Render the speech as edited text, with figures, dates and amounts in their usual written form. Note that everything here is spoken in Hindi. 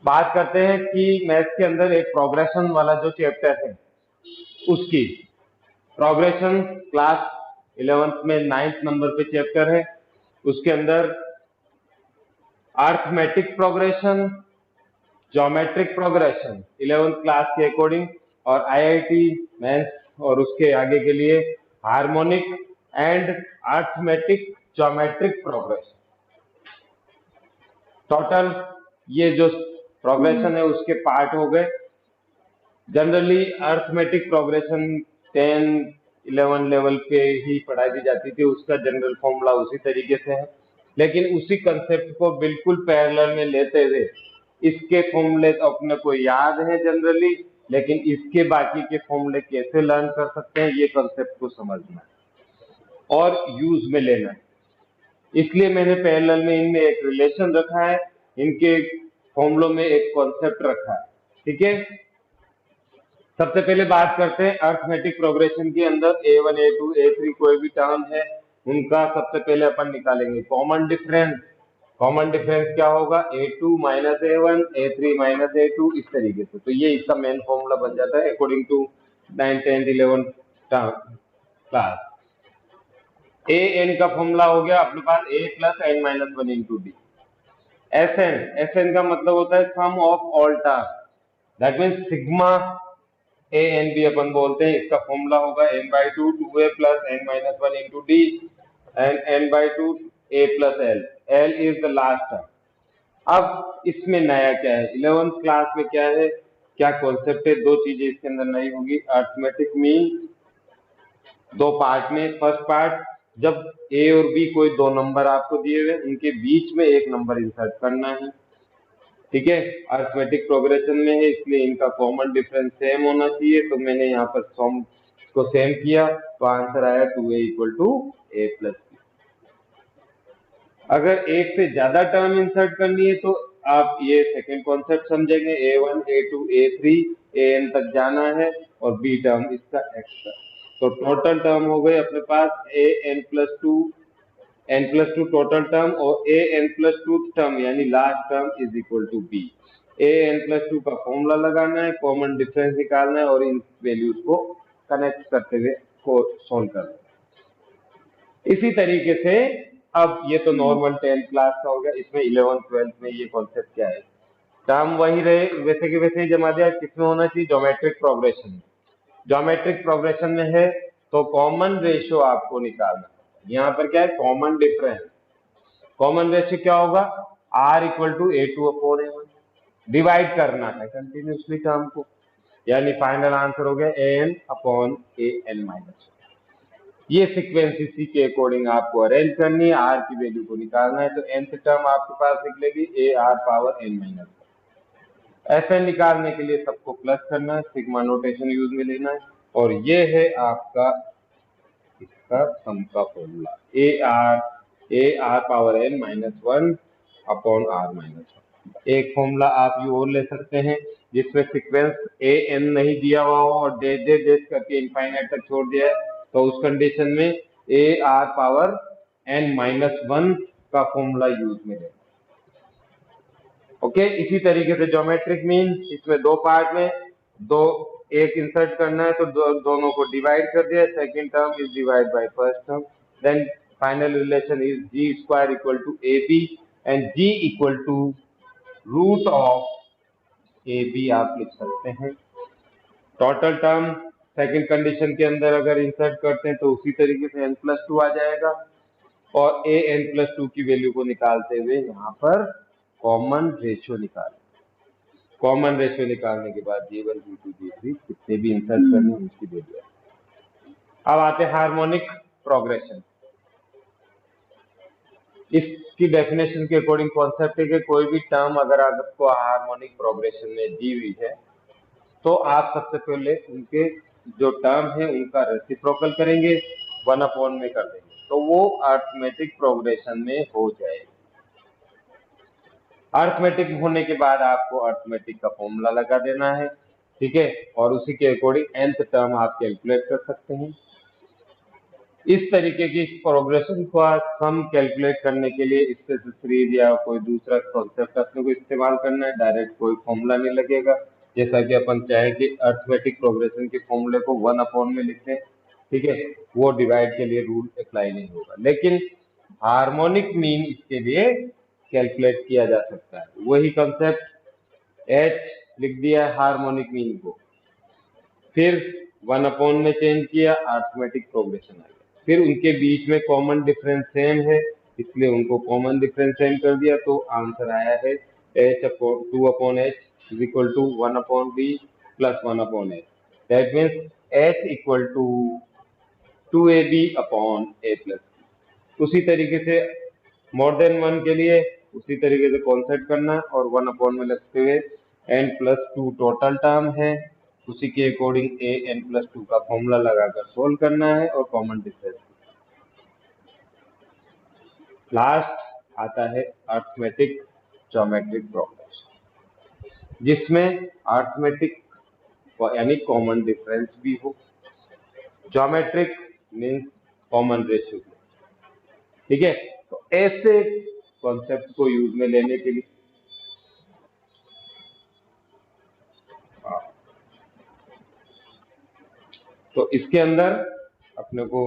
बात करते हैं कि मैथ्स के अंदर एक प्रोग्रेशन वाला जो चैप्टर है उसकी प्रोग्रेशन क्लास 11th में 9th नंबर पे चैप्टर है। उसके अंदर arithmetic progression, geometric progression 11th class के अकॉर्डिंग, और आईआईटी मेंस और उसके आगे के लिए harmonic and arithmetic geometric progression. Total ये जो प्रोग्रेशन है उसके पार्ट हो गए। जनरली अर्थमेटिक प्रोग्रेशन 10-11 लेवल पे ही पढ़ाई दी जाती थी, उसका जनरल फॉर्मूला उसी तरीके से है, लेकिन उसी कंसेप्ट को बिल्कुल पैरेलल में लेते हुए इसके फॉर्मूले तो अपने को याद है जनरली, लेकिन इसके बाकी के फॉर्मूले कैसे लर्न कर सकते हैं ये कंसेप्ट को समझना है और यूज में लेना है। इसलिए मैंने पैरेलल में इनमें एक रिलेशन रखा है, इनके फॉर्मूलों में एक कॉन्सेप्ट रखा है। ठीक है, सबसे पहले बात करते हैं अर्थमेटिक प्रोग्रेशन के अंदर A1, A2, A3 कोई भी टर्म है उनका सबसे पहले अपन निकालेंगे कॉमन डिफरेंस। कॉमन डिफरेंस क्या होगा? A2 minus A1, A3 minus A2, इस तरीके से। तो ये इसका मेन फॉर्मूला बन जाता है according to 9, 10, 11 class. A n का फॉर्मूला हो गया अपने पास A plus n minus one into d. S n का मतलब होता है sum of all term, that means sigma a n बी अपन बोलते हैं। इसका फॉर्मूला होगा n/2 2a plus n minus one into d and n/2 a plus l. L is the last term. अब इसमें नया क्या है? 11th क्लास में क्या है, क्या कॉन्सेप्ट है? दो चीजें इसके अंदर नई होगी। अर्थमेटिक मीन दो पार्ट में। फर्स्ट पार्ट, जब ए और बी कोई दो नंबर आपको दिए हुए, उनके बीच में एक नंबर इंसर्ट करना है। ठीक है, अर्थमेटिक प्रोग्रेशन में है इसलिए इनका कॉमन डिफरेंस सेम होना चाहिए, तो मैंने यहाँ पर सम को सेम किया तो आंसर आया 2a equal to a plus b. अगर एक से ज्यादा टर्म इंसर्ट करनी है तो आप ये सेकंड कॉन्सेप्ट समझेंगे, A1, A2, A3, AN तक जाना है और बी टर्म इसका एक्स्ट्रा। तो टोटल टर्म हो गए अपने पास n+2 टोटल टर्म और an+2 टर्म यानी last term is equal to b. an+2 का फॉर्मूला लगाना है, कॉमन डिफरेंस निकालना है और इन वैल्यूज को कनेक्ट करते हुए को सोल्व करना है। इसी तरीके से अब ये तो नॉर्मल 10th क्लास का हो गया। इसमें 11th 12th में ये कॉन्सेप्ट क्या है? टर्म वही रहे वैसे के वैसे ही जमा दिया। किसमें होना चाहिए? Geometric progression. ज्योमेट्रिक प्रोग्रेशन में है तो कॉमन रेशियो आपको निकालना है। यहाँ पर क्या है? Common difference. कॉमन रेशियो क्या होगा? R equal to A2/A1। Divide करना है कंटिन्यूसली टर्म को, यानी फाइनल आंसर हो गया AN/AN-1। ये सीक्वेंस इसी के अकॉर्डिंग आपको अरेंज करनी है। R की वैल्यू को निकालना है तो nth टर्म आपके पास निकलेगी AR⁻n-1। ऐसे निकालने के लिए सबको प्लस करना है, सिग्मा नोटेशन यूज में लेना है और ये है आपका इसका सम का फॉर्मूला AR⁻n-1/R-1। एक फॉर्मूला आप ये और ले सकते हैं जिसमें सीक्वेंस AN नहीं दिया हुआ हो और डैश डैश डैश करके इनफाइनाइट तक छोड़ दिया है, तो उस कंडीशन में AR⁻n-1 का फॉर्मूला यूज में लेना। ओके, इसी तरीके से ज्योमेट्रिक मीन, इसमें दो पार्ट में दो एक इंसर्ट करना है तो दोनों को डिवाइड कर दिया। Second term is divide by first term, then final relation is g² equal to AB and g equal to root of AB आप लिख सकते हैं। टोटल टर्म सेकंड कंडीशन के अंदर अगर इंसर्ट करते हैं तो उसी तरीके से n+2 आ जाएगा और an+2 की वैल्यू को निकालते हुए यहाँ पर कॉमन रेशियो निकालें। कॉमन रेशियो निकालने के बाद J1, J2, J3 कितने भी इंसर्ट करने उसकी वैल्यू। अब आते हैं हार्मोनिक प्रोग्रेशन। इसकी डेफिनेशन के अकॉर्डिंग कॉन्सेप्ट है कि कोई भी टर्म अगर आपको हार्मोनिक प्रोग्रेशन में दी हुई है तो आप सबसे पहले उनके जो टर्म है उनका रेसिप्रोकल करेंगे, 1/n में कर देंगे तो वो अर्थमेटिक प्रोग्रेशन में हो जाएगी। अर्थमेटिक होने के बाद आपको अर्थमेटिक का फॉर्मूला लगा देना है। ठीक है, और उसी के अकॉर्डिंग nth टर्म आप कैलकुलेट कर सकते हैं। इस तरीके की प्रोग्रेशन को हम कैलकुलेट करने के लिए हिस्टेरेसिस सीरीज या कोई दूसरा कॉन्सेप्ट अपने को इस्तेमाल करना है। डायरेक्ट कोई फॉर्मूला नहीं लगेगा। जैसा कि अपन चाहे कि अर्थमेटिक प्रोग्रेशन के फॉर्मूले को 1 में लिखते हैं, ठीक है, वो डिवाइड के लिए रूल अप्लाई नहीं होगा, लेकिन हार्मोनिक मीन इसके लिए कैलकुलेट किया जा सकता है। वही कंसेप्ट एच लिख दिया हार्मोनिक मीन को, फिर 1 में चेंज किया, अर्थमेटिक प्रोग्रेशन आ गया। फिर उनके बीच में कॉमन डिफरेंस सेम है, इसलिए उनको कॉमन डिफरेंस सेम कर दिया, तो आंसर आया है h upon 2/h is equal to 1/b plus 1/h। That means h equal to 2ab upon a plus b। उसी तरीके से मोर देन 1 के लिए उसी तरीके से कॉन्सेप्ट करना और 1 में लगते हुए n+2 टोटल टर्म है, उसी के अकॉर्डिंग a n+2 का फॉर्मूला लगाकर सोल्व करना है और कॉमन डिफरेंस। लास्ट आता है अर्थमेटिक ज्योमेट्रिक प्रोग्रेशन, जिसमें अर्थमेटिक यानी कॉमन डिफरेंस भी हो, ज्योमेट्रिक मीन्स कॉमन रेशियो, ठीक है। तो ऐसे कॉन्सेप्ट को यूज में लेने के लिए तो इसके अंदर अपने को